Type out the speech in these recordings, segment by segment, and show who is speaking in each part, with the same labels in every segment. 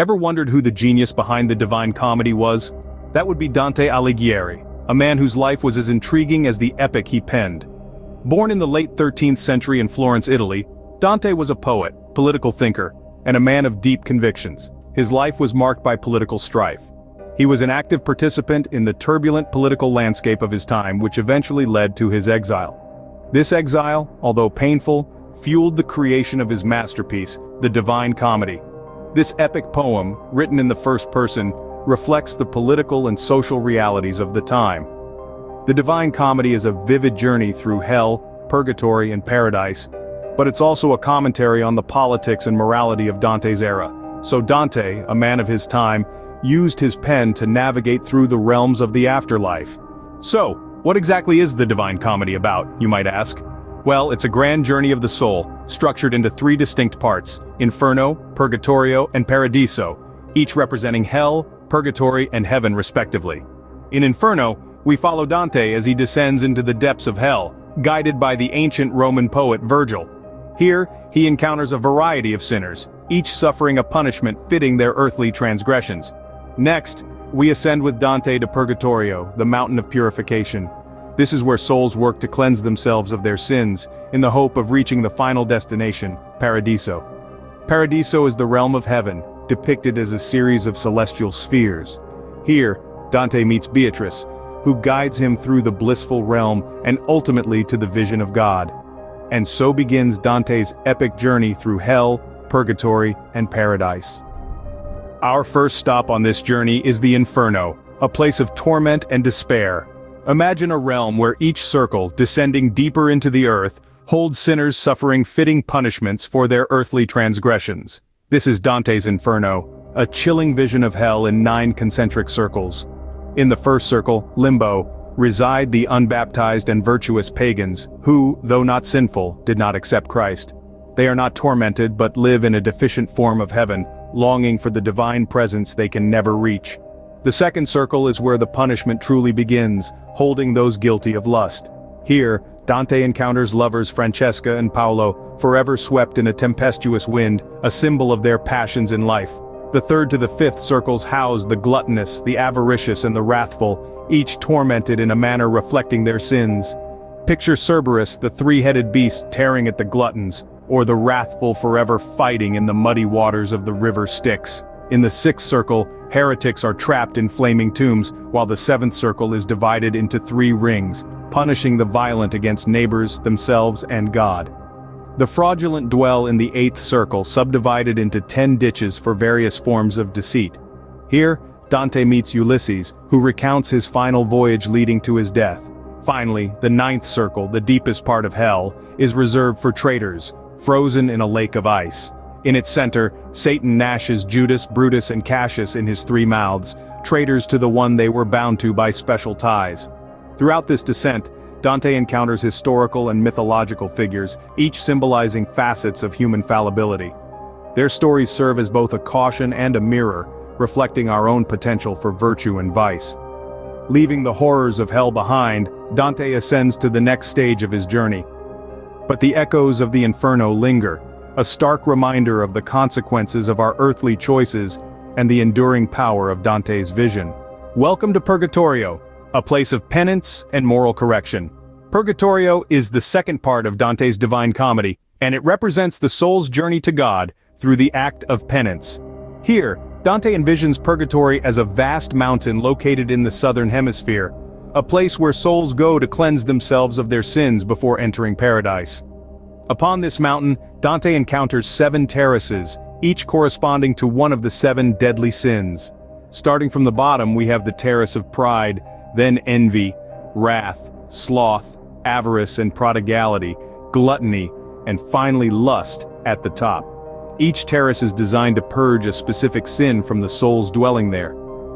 Speaker 1: Ever wondered who the genius behind the Divine Comedy was? That would be Dante Alighieri, a man whose life was as intriguing as the epic he penned. Born in the late 13th century in Florence, Italy, Dante was a poet, political thinker, and a man of deep convictions. His life was marked by political strife. He was an active participant in the turbulent political landscape of his time, which eventually led to his exile. This exile, although painful, fueled the creation of his masterpiece, the Divine Comedy. This epic poem, written in the first person, reflects the political and social realities of the time. The Divine Comedy is a vivid journey through hell, purgatory, and paradise, but it's also a commentary on the politics and morality of Dante's era. So Dante, a man of his time, used his pen to navigate through the realms of the afterlife. So, what exactly is the Divine Comedy about, you might ask? Well, it's a grand journey of the soul, structured into 3 distinct parts: Inferno, Purgatorio, and Paradiso, each representing hell, purgatory, and heaven respectively. In Inferno, we follow Dante as he descends into the depths of hell, guided by the ancient Roman poet Virgil. Here, he encounters a variety of sinners, each suffering a punishment fitting their earthly transgressions. Next, we ascend with Dante to Purgatorio, the mountain of purification. This is where souls work to cleanse themselves of their sins, in the hope of reaching the final destination, Paradiso. Paradiso is the realm of heaven, depicted as a series of celestial spheres. Here, Dante meets Beatrice, who guides him through the blissful realm and ultimately to the vision of God. And so begins Dante's epic journey through hell, purgatory, and paradise. Our first stop on this journey is the Inferno, a place of torment and despair. Imagine a realm where each circle, descending deeper into the earth, holds sinners suffering fitting punishments for their earthly transgressions. This is Dante's Inferno, a chilling vision of hell in 9 concentric circles. In the first circle, Limbo, reside the unbaptized and virtuous pagans, who, though not sinful, did not accept Christ. They are not tormented but live in a deficient form of heaven, longing for the divine presence they can never reach. The second circle is where the punishment truly begins, holding those guilty of lust. Here, Dante encounters lovers Francesca and Paolo, forever swept in a tempestuous wind, a symbol of their passions in life. The third to the fifth circles house the gluttonous, the avaricious, and the wrathful, each tormented in a manner reflecting their sins. Picture Cerberus, the 3-headed beast tearing at the gluttons, or the wrathful forever fighting in the muddy waters of the river Styx. In the sixth circle, heretics are trapped in flaming tombs, while the seventh circle is divided into 3 rings, punishing the violent against neighbors, themselves, and God. The fraudulent dwell in the 8th circle, subdivided into 10 ditches for various forms of deceit. Here, Dante meets Ulysses, who recounts his final voyage leading to his death. Finally, the 9th circle, the deepest part of hell, is reserved for traitors, frozen in a lake of ice. In its center, Satan gnashes Judas, Brutus, and Cassius in his 3 mouths, traitors to the one they were bound to by special ties. Throughout this descent, Dante encounters historical and mythological figures, each symbolizing facets of human fallibility. Their stories serve as both a caution and a mirror, reflecting our own potential for virtue and vice. Leaving the horrors of hell behind, Dante ascends to the next stage of his journey. But the echoes of the Inferno linger, a stark reminder of the consequences of our earthly choices and the enduring power of Dante's vision. Welcome to Purgatorio, a place of penance and moral correction. Purgatorio is the second part of Dante's Divine Comedy, and it represents the soul's journey to God through the act of penance. Here, Dante envisions purgatory as a vast mountain located in the southern hemisphere, a place where souls go to cleanse themselves of their sins before entering paradise. Upon this mountain, Dante encounters 7 terraces, each corresponding to one of the 7 deadly sins. Starting from the bottom, we have the terrace of pride, then envy, wrath, sloth, avarice and prodigality, gluttony, and finally lust at the top. Each terrace is designed to purge a specific sin from the souls dwelling there.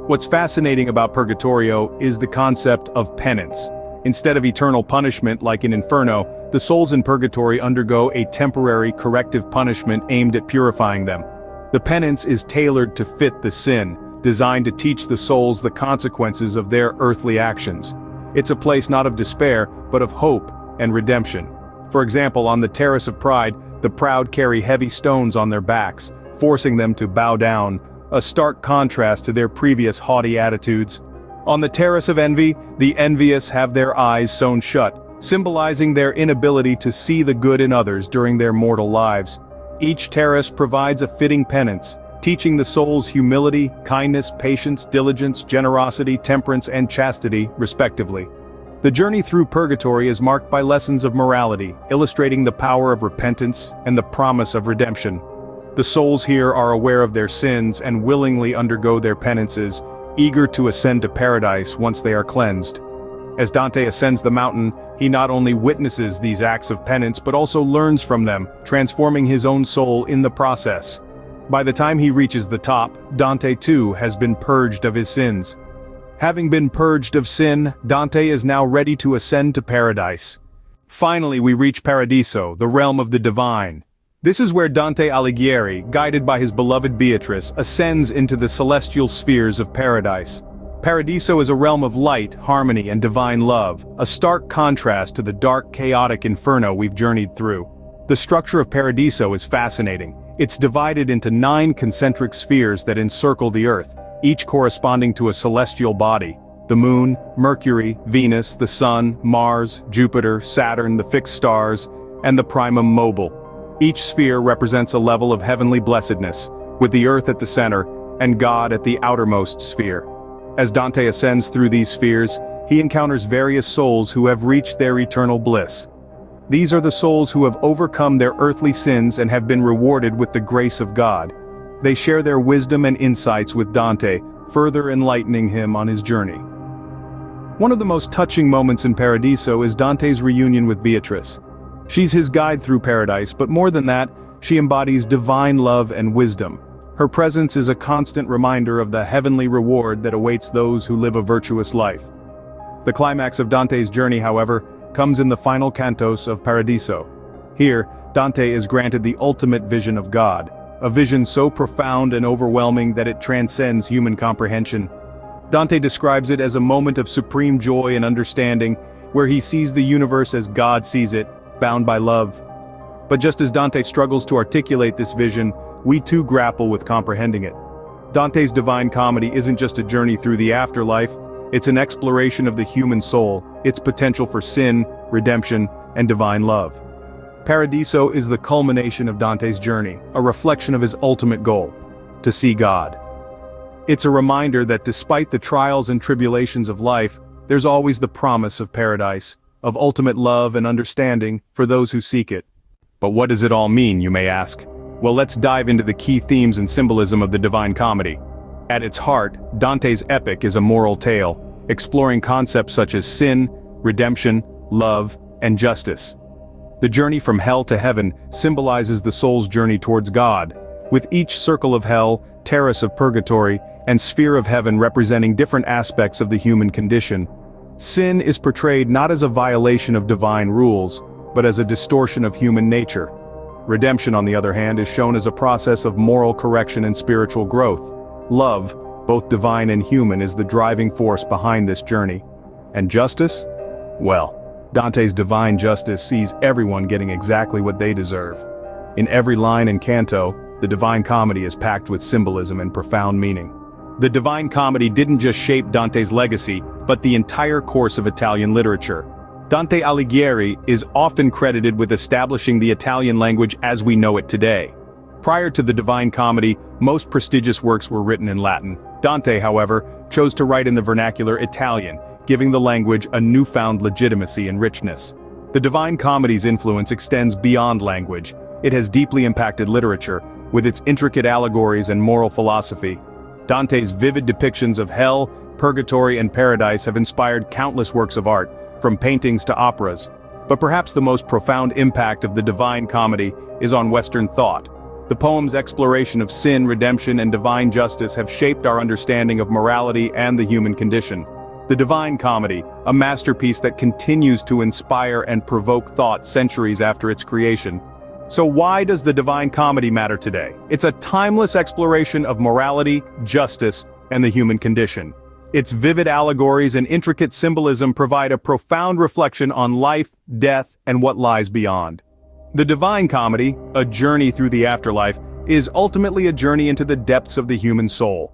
Speaker 1: What's fascinating about Purgatorio is the concept of penance. Instead of eternal punishment like in Inferno, the souls in Purgatory undergo a temporary corrective punishment aimed at purifying them. The penance is tailored to fit the sin, designed to teach the souls the consequences of their earthly actions. It's a place not of despair, but of hope and redemption. For example, on the Terrace of Pride, the proud carry heavy stones on their backs, forcing them to bow down, a stark contrast to their previous haughty attitudes. On the terrace of envy, the envious have their eyes sewn shut, symbolizing their inability to see the good in others during their mortal lives. Each terrace provides a fitting penance, teaching the souls humility, kindness, patience, diligence, generosity, temperance, and chastity, respectively. The journey through purgatory is marked by lessons of morality, illustrating the power of repentance and the promise of redemption. The souls here are aware of their sins and willingly undergo their penances, eager to ascend to paradise once they are cleansed. As Dante ascends the mountain, he not only witnesses these acts of penance but also learns from them, transforming his own soul in the process. By the time he reaches the top, Dante too has been purged of his sins. Having been purged of sin, Dante is now ready to ascend to paradise. Finally we reach Paradiso, the realm of the divine. This is where Dante Alighieri, guided by his beloved Beatrice, ascends into the celestial spheres of paradise. Paradiso is a realm of light, harmony, and divine love, a stark contrast to the dark, chaotic Inferno we've journeyed through. The structure of Paradiso is fascinating. It's divided into 9 concentric spheres that encircle the earth, each corresponding to a celestial body: the moon, Mercury, Venus, the sun, Mars, Jupiter, Saturn, the fixed stars, and the primum mobile. Each sphere represents a level of heavenly blessedness, with the earth at the center, and God at the outermost sphere. As Dante ascends through these spheres, he encounters various souls who have reached their eternal bliss. These are the souls who have overcome their earthly sins and have been rewarded with the grace of God. They share their wisdom and insights with Dante, further enlightening him on his journey. One of the most touching moments in Paradiso is Dante's reunion with Beatrice. She's his guide through paradise, but more than that, she embodies divine love and wisdom. Her presence is a constant reminder of the heavenly reward that awaits those who live a virtuous life. The climax of Dante's journey, however, comes in the final cantos of Paradiso. Here, Dante is granted the ultimate vision of God, a vision so profound and overwhelming that it transcends human comprehension. Dante describes it as a moment of supreme joy and understanding, where he sees the universe as God sees it, bound by love. But just as Dante struggles to articulate this vision, we too grapple with comprehending it. Dante's Divine Comedy isn't just a journey through the afterlife, it's an exploration of the human soul, its potential for sin, redemption, and divine love. Paradiso is the culmination of Dante's journey, a reflection of his ultimate goal: to see God. It's a reminder that despite the trials and tribulations of life, there's always the promise of paradise, of ultimate love and understanding for those who seek it. But what does it all mean, you may ask? Well, let's dive into the key themes and symbolism of the Divine Comedy. At its heart, Dante's epic is a moral tale, exploring concepts such as sin, redemption, love, and justice. The journey from hell to heaven symbolizes the soul's journey towards God, with each circle of hell, terrace of purgatory, and sphere of heaven representing different aspects of the human condition. Sin is portrayed not as a violation of divine rules, but as a distortion of human nature. Redemption, on the other hand, is shown as a process of moral correction and spiritual growth. Love, both divine and human, is the driving force behind this journey. And justice? Well, Dante's divine justice sees everyone getting exactly what they deserve. In every line and canto, the Divine Comedy is packed with symbolism and profound meaning. The Divine Comedy didn't just shape Dante's legacy, but the entire course of Italian literature. Dante Alighieri is often credited with establishing the Italian language as we know it today. Prior to the Divine Comedy, most prestigious works were written in Latin. Dante, however, chose to write in the vernacular Italian, giving the language a newfound legitimacy and richness. The Divine Comedy's influence extends beyond language. It has deeply impacted literature, with its intricate allegories and moral philosophy. Dante's vivid depictions of hell, purgatory, and paradise have inspired countless works of art, from paintings to operas. But perhaps the most profound impact of the Divine Comedy is on Western thought. The poem's exploration of sin, redemption, and divine justice have shaped our understanding of morality and the human condition. The Divine Comedy, a masterpiece that continues to inspire and provoke thought centuries after its creation. So why does the Divine Comedy matter today? It's a timeless exploration of morality, justice, and the human condition. Its vivid allegories and intricate symbolism provide a profound reflection on life, death, and what lies beyond. The Divine Comedy, a journey through the afterlife, is ultimately a journey into the depths of the human soul.